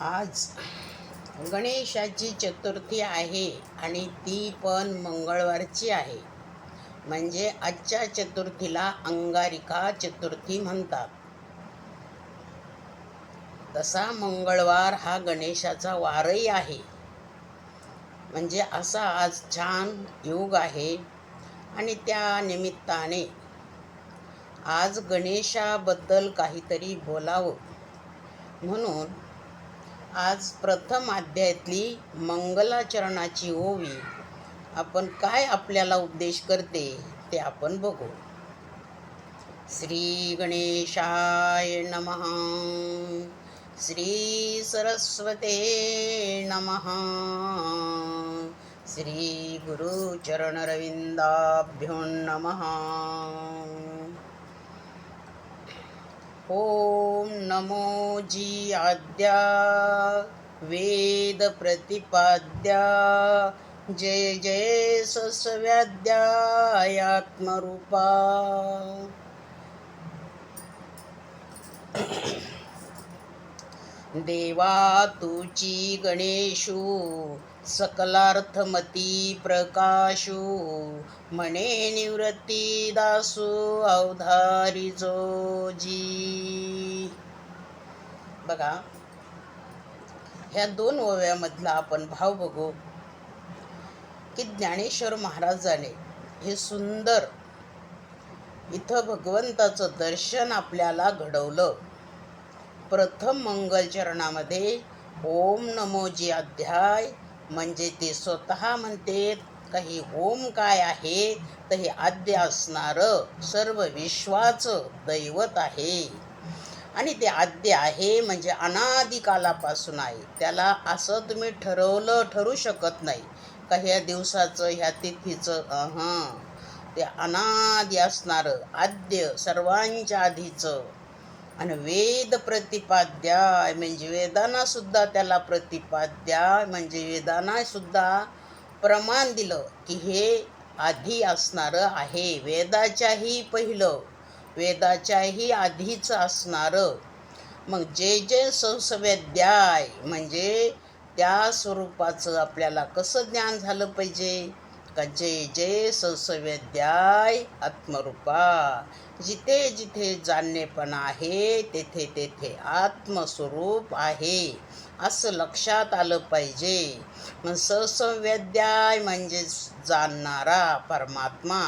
आज गणेशाची चतुर्थी आहे आणि ती पण मंगळवारची आहे. म्हणजे आजच्या चतुर्थीला अंगारिका चतुर्थी म्हणतात. तसा मंगळवार हा गणेशाचा वारही आहे. म्हणजे असा आज छान योग आहे आणि त्या निमित्ताने आज गणेशाबद्दल काहीतरी बोलावं म्हणून आज प्रथम अध्यायातली मंगलाचरणाची ओवी आपण काय आपल्याला उपदेश करते ते आपण बघू. श्री गणेशाय नमः. श्री सरस्वते नमः. श्री गुरुचरणरविंदाभ्यो नमः. ओम नमो जी आद्या वेद प्रतिपाद्या जय जय सस्व्याद्यात्मरूपा. देवा तुची गणेशू सकलार्थमती प्रकाशू म्हणे निवृत्ती दासू अवधारी जोजी. बघा, ह्या दोन ओव्यामधला आपण भाव बघू की ज्ञानेश्वर महाराजाने हे सुंदर इथं भगवंताचं दर्शन आपल्याला घडवलं. प्रथम मंगलचरणामध्ये ओम नमोजी अध्याय म्हणजे ते स्वतः म्हणते काही ओम काय आहे तर हे आद्य असणारं सर्व विश्वाचं दैवत आहे आणि ते आद्य आहे म्हणजे अनादिकालापासून आहे. त्याला असं तुम्ही ठरू शकत नाही का ह्या दिवसाचं ह्या तिथीचं. ते अनादि असणारं आद्य सर्वांच्या आधीचं आणि वेद प्रतिपाद्याय म्हणजे वेदांना सुद्धा त्याला प्रतिपाद्याय म्हणजे वेदांना सुद्धा प्रमाण दिलं की हे आधी असणारं आहे. वेदाच्याही पहिलं वेदाच्याही आधीच असणारं. मग जे जे संस्वेद्याय म्हणजे त्या स्वरूपाचं आपल्याला कसं ज्ञान झालं पाहिजे का जय जय संस्वेद्याय आत्मरूपा. जिथे जिथे जाणणेपणा आहे तेथे तेथे आत्मस्वरूप आहे असं लक्षात आलं पाहिजे. मग संस्वेद्याय म्हणजे जाणणारा परमात्मा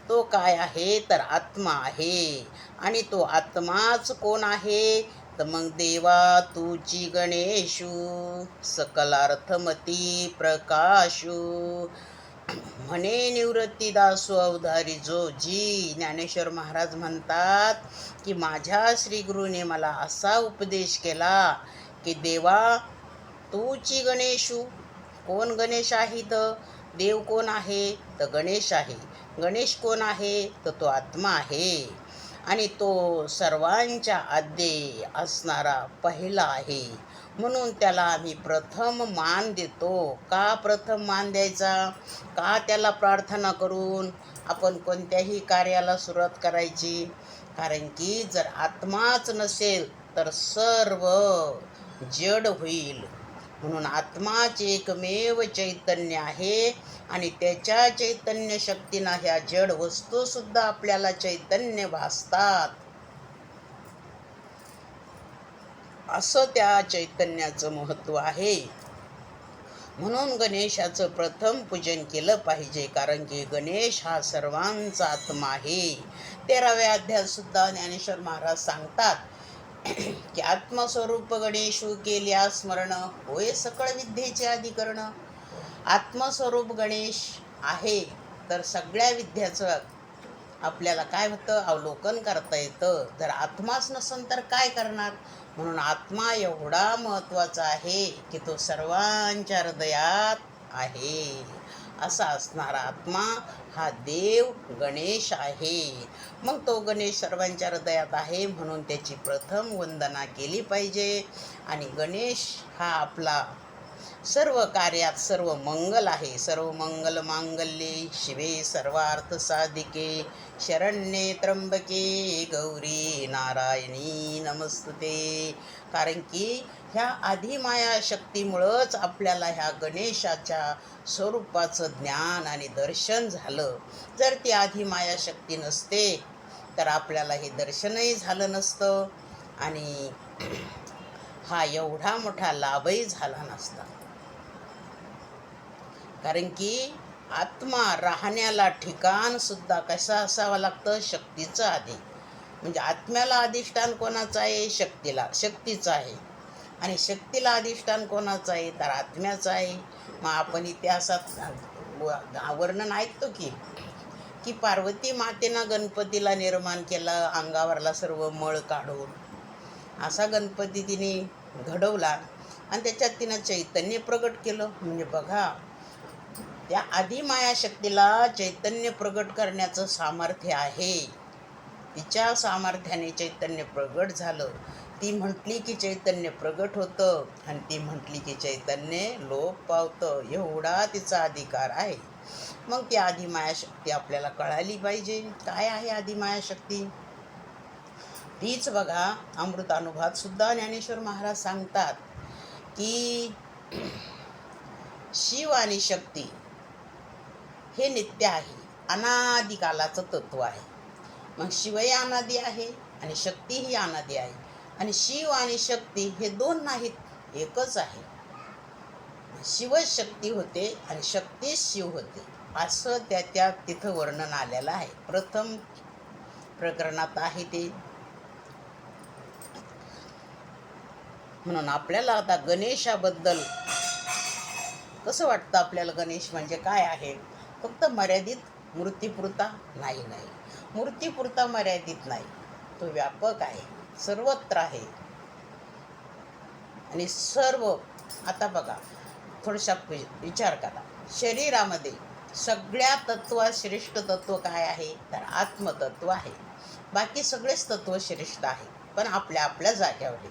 तो काय आहे तर आत्मा आहे. आणि तो आत्माच कोण आहे तर मग देवा तुची गणेशू सकलार्थमती प्रकाशू म्हणे निवृत्ती दासू अवधारी जो जी. ज्ञानेश्वर महाराज म्हणतात की माझ्या श्रीगुरूने मला असा उपदेश केला की देवा तूची गणेशू. कोण गणेश आहे तर देव कोण आहे तर गणेश आहे. गणेश कोण आहे तर तो आत्मा आहे आणि तो सर्वांच्या आद्य असणारा पहिला आहे. म्हणून त्याला आम्ही प्रथम मान देतो. का प्रथम मान द्यायचा का त्याला प्रार्थना करून आपण कोणत्याही कार्याला सुरुवात करायची. कारण की जर आत्माच नसेल तर सर्व जड होईल. म्हणून आत्माच एकमेव चैतन्य आहे आणि त्याच्या चैतन्य शक्तीनं ह्या जड वस्तू सुद्धा आपल्याला चैतन्य भासतात. असं त्या चैतन्याचं महत्त्व आहे. म्हणून गणेशाचं प्रथम पूजन केलं पाहिजे कारण की गणेश हा सर्वांचा आत्मा आहे. 13व्या अध्यायात सुद्धा ज्ञानेश्वर महाराज सांगतात की आत्मस्वरूप गणेशू केल्या स्मरण होय सकळ विद्येचे अधिकरण. आत्मस्वरूप गणेश आहे तर सगळ्या विद्याचं आपल्याला काय होतं अवलोकन करता येतं. जर आत्माच नसेल तर काय करणार. म्हणून आत्मा एवढा महत्त्वाचा आहे की तो सर्वांच्या हृदयात आहे. असा असणारा आत्मा हा देव गणेश आहे. मग तो गणेश सर्वांच्या हृदयात आहे म्हणून त्याची प्रथम वंदना केली पाहिजे. आणि गणेश हा आपला सर्व कार्यात सर्व मंगल आहे. सर्व मंगल मांगल्ये शिवे सर्वार्थ साधिके शरण्ये त्र्यंबके गौरी नारायणी नमस्तुते. कारण की ह्या आदिमाया शक्तीमुळंच आपल्याला ह्या गणेशाच्या स्वरूपाचं ज्ञान आणि दर्शन झालं. जर ती आदिमाया शक्ती नसते तर आपल्याला हे दर्शनही झालं नसतं आणि हा एवढा मोठा लाभही झाला नसता. कारण की आत्मा राहण्याला ठिकाण सुद्धा कसं असावं लागतं? शक्तीचं आधी. म्हणजे आत्म्याला अधिष्ठान कोणाचं आहे? शक्तीचं आहे. आणि शक्तीला अधिष्ठान कोणाचं आहे? तर आत्म्याचं आहे. मग आपण इतिहासात वर्णन ऐकतो की पार्वती मातेनं गणपतीला निर्माण केलं, अंगावरला सर्व मळ काढून. असा गणपती तिने घडवला आणि त्याच्यात तिनं चैतन्य प्रगट केलं. म्हणजे बघा, त्या आदिमाया शक्तीला चैतन्य प्रगट करण्याचं सामर्थ्य आहे. तिच्या सामर्थ्याने चैतन्य प्रगट झालं. ती म्हटली की चैतन्य प्रगट होतं आणि ती म्हटली की चैतन्य लोप पावतं. एवढा तिचा अधिकार आहे. मग ती आदिमाया शक्ती आपल्याला कळाली पाहिजे. काय आहे आदिमाया शक्ती? तीच बघा, अमृतानुभवात सुद्धा ज्ञानेश्वर महाराज सांगतात की शिव आणि शक्ती हे नित्य आहे, अनादिकालाचं तत्व आहे. मग शिवही अनादी आहे आणि शक्तीही अनादी आहे. आणि शिव आणि शक्ती हे दोन नाहीत, एकच आहे. शिवच शक्ती होते आणि शक्तीच शिव होते, असं त्या तिथं वर्णन आलेलं आहे. प्रथम प्रकरणात आहे ते. म्हणून आपल्याला आता गणेशाबद्दल कसं वाटतं? आपल्याला गणेश म्हणजे काय आहे? फक्त मर्यादित मूर्तीपुरता नाही. मूर्तीपुरता मर्यादित नाही, तो व्यापक आहे, सर्वत्र आहे. आणि सर्व, आता बघा, थोडासा विचार करा. शरीरामध्ये सगळ्या तत्वात श्रेष्ठ तत्व काय आहे? तर आत्मतत्व आहे. बाकी सगळेच तत्व श्रेष्ठ आहे, पण आपल्या आपल्या जाग्यावर.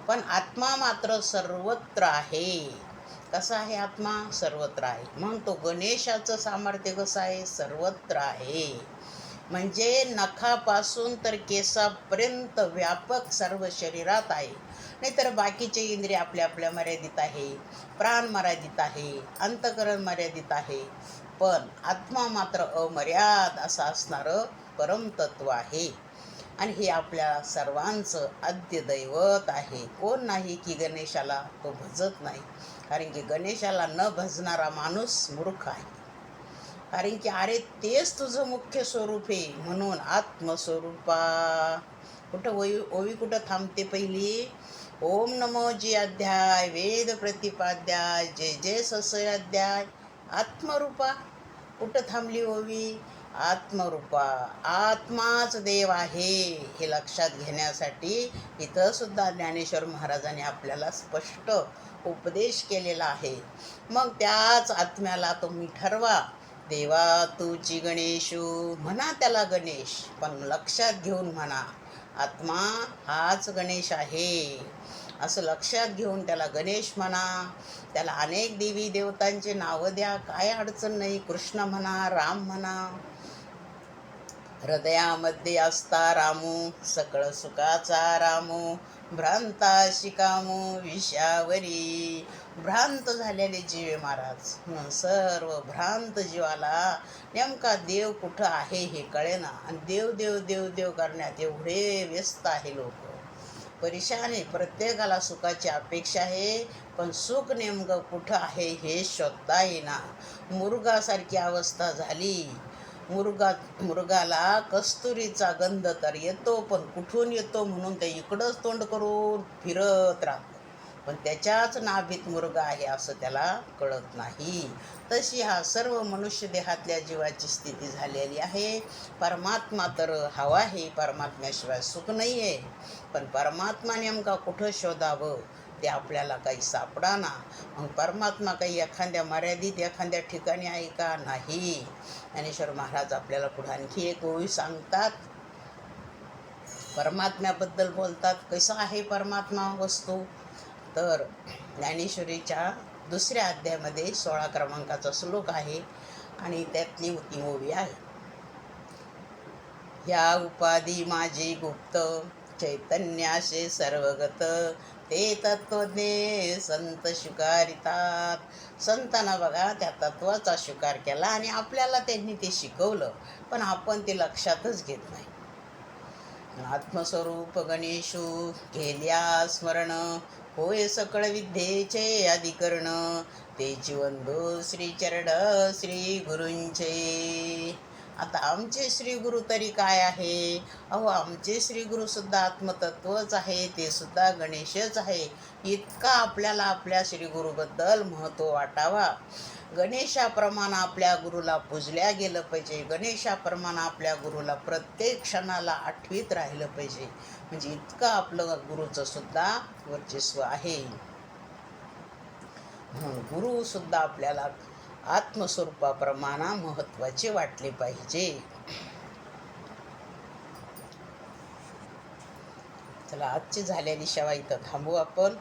पण आत्मा मात्र सर्वत्र आहे. कसा आहे आत्मा? सर्वत्र आहे. मग तो गणेशाचं सामर्थ्य कसं आहे? सर्वत्र आहे. म्हणजे नखापासून तर केसापर्यंत व्यापक सर्व शरीरात आहे. नाहीतर बाकीचे इंद्रिय आपल्या आपल्या मर्यादित आहे, प्राण मर्यादित आहे, अंतःकरण मर्यादित आहे. पण आत्मा मात्र अमर्याद असं असणारं परमतत्व आहे. आणि हे आपल्या सर्वांचं आद्य दैवत आहे. कोण नाही की गणेशाला तो भजत नाही. कारण की गणेशाला न भजणारा माणूस मूर्ख आहे. कारण की अरे तेच तुझं मुख्य स्वरूप आहे. म्हणून आत्मस्वरूपा, कुठं ओवी कुठं थांबते पहिली? ओम नमो जी अध्याय वेद प्रतिपाध्याय जय जय ससय अध्याय आत्मरूपा. कुठं थांबली ओवी? आत्मरूपा. आत्माच देव आहे हे लक्षात घेण्यासाठी इथं सुद्धा ज्ञानेश्वर महाराजांनी आपल्याला स्पष्ट उपदेश केलेला आहे. मग त्याच आत्म्याला तुम्ही ठरवा, देवा तूची गणेशू, म्हणा त्याला गणेश, पण लक्षात घेऊन म्हणा आत्मा हाच गणेश आहे, असं लक्षात घेऊन त्याला गणेश म्हणा. त्याला अनेक देवी देवतांचे नावं द्या, काय अडचण नाही. कृष्ण म्हणा, राम म्हणा. हृदयामध्ये असता रामू, सकळ सुखाचा रामू, भ्रांता शिकामू विषयावरी. भ्रांत झालेले जीवे महाराज. म्हणून सर्व भ्रांत जीवाला नेमका देव कुठं आहे हे कळेना. आणि देव देव देव देव करण्यात एवढे व्यस्त आहे लोक. परेशान आहे. प्रत्येकाला सुखाची अपेक्षा आहे, पण सुख नेमकं कुठं आहे हे शोधता येईना. मुर्गासारखी अवस्था झाली. मुर्गाला कस्तुरीचा गंध तर येतो, पण कुठून येतो म्हणून ते इकडंच तोंड करून फिरत राहतो. पण त्याच्याच नाभीत मुर्गा आहे असं त्याला कळत नाही. तशी हा सर्व मनुष्य देहातल्या जीवाची स्थिती झालेली आहे. परमात्मा तर हवा आहे, परमात्म्याशिवाय सुख नाही आहे. पण परमात्मा नेमका कुठं शोधावं ते आपल्याला काही सापडाना. मग परमात्मा काही एखाद्या मर्यादित एखाद्या ठिकाणी आहे का? नाही. ज्ञानेश्वर महाराज आपल्याला पुढे आणखी एक ओवी सांगतात. परमात्म्याबद्दल बोलतात. कसा आहे परमात्मा वस्तू? तर ज्ञानेश्वरीच्या दुसऱ्या अध्यायामध्ये 16 क्रमांकाचा श्लोक आहे आणि त्यातली ती ओवी आहे. ह्या उपाधी माझी गुप्त, चैतन्याशे सर्वगत, ते तत्वज्ञे संत स्वीकारितात. संतांना बघा त्या तत्वाचा स्वीकार केला आणि आपल्याला त्यांनी ते शिकवलं, पण आपण ते लक्षातच घेत नाही. आत्मस्वरूप गणेशू केल्या स्मरण, होय सकळ विद्येचे अधिकरण, ते वंदो श्रीचरण श्री गुरूंचे. आता आमचे श्री गुरु तरी काय आहे? अहो, आमचे श्री गुरु सुद्धा आत्मतत्वच आहे, ते सुद्धा गणेशच आहे. इतका आपल्याला आपल्या श्री गुरुबद्दल महत्त्व वाटावा. गणेशाप्रमाणे आपल्या गुरुला पूजल्या गेलं पाहिजे. गणेशाप्रमाणे आपल्या गुरुला प्रत्येक क्षणाला आठवीत राहिलं पाहिजे. म्हणजे इतकं आपलं गुरुचं सुद्धा वर्चस्व आहे. म्हणून गुरु सुद्धा आपल्याला आत्मस्वरूपाप्रमाणे महत्त्वाचे वाटले पाहिजे. चला, आजची झालेली सेवा इथं थांबू आपण.